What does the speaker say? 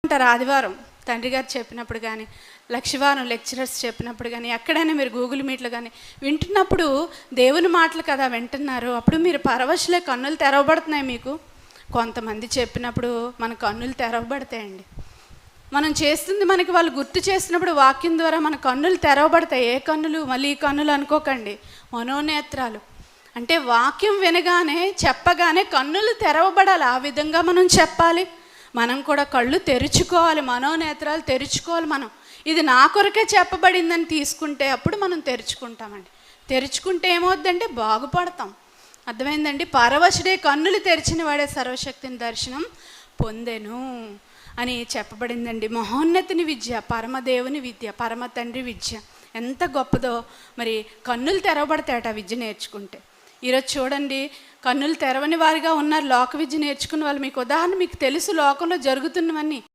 అంటారు ఆదివారం తండ్రి గారు చెప్పినప్పుడు కానీ, లక్షవారం లెక్చరర్స్ చెప్పినప్పుడు కానీ, ఎక్కడైనా మీరు గూగుల్ మీట్లో కానీ వింటున్నప్పుడు దేవుని మాటలు కదా వింటున్నారు. అప్పుడు మీరు పరవశులే, కన్నులు తెరవబడుతున్నాయి మీకు. కొంతమంది చెప్పినప్పుడు మన కన్నులు తెరవబడతాయండి. మనం చేస్తుంది మనకి వాళ్ళు గుర్తు చేసినప్పుడు వాక్యం ద్వారా మన కన్నులు తెరవబడతాయి. ఏ కన్నులు? మళ్ళీ ఈ కన్నులు అనుకోకండి, మనోనేత్రాలు. అంటే వాక్యం వినగానే చెప్పగానే కన్నులు తెరవబడాలి. ఆ విధంగా మనం చెప్పాలి. మనం కూడా కళ్ళు తెరుచుకోవాలి, మనోనేత్రాలు తెరుచుకోవాలి. మనం ఇది నా కొరకే చెప్పబడిందని తీసుకుంటే అప్పుడు మనం తెరుచుకుంటామండి. తెరుచుకుంటే ఏమవుద్దంటే బాగుపడతాం. అర్థమైందండి? పరవశుడే, కన్నులు తెరిచిన వాడే సర్వశక్తిని దర్శనం పొందెను అని చెప్పబడిందండి. మహోన్నతిని విద్య, పరమదేవుని విద్య, పరమ తండ్రి విద్య ఎంత గొప్పదో. మరి కన్నులు తెరవబడతాయట విద్య నేర్చుకుంటే. ఈరోజు చూడండి, కన్నులు తెరవని వారిగా ఉన్నారు లోక విద్య నేర్చుకున్న వాళ్ళు. మీకు ఉదాహరణ మీకు తెలుసు లోకంలో జరుగుతున్నవన్నీ.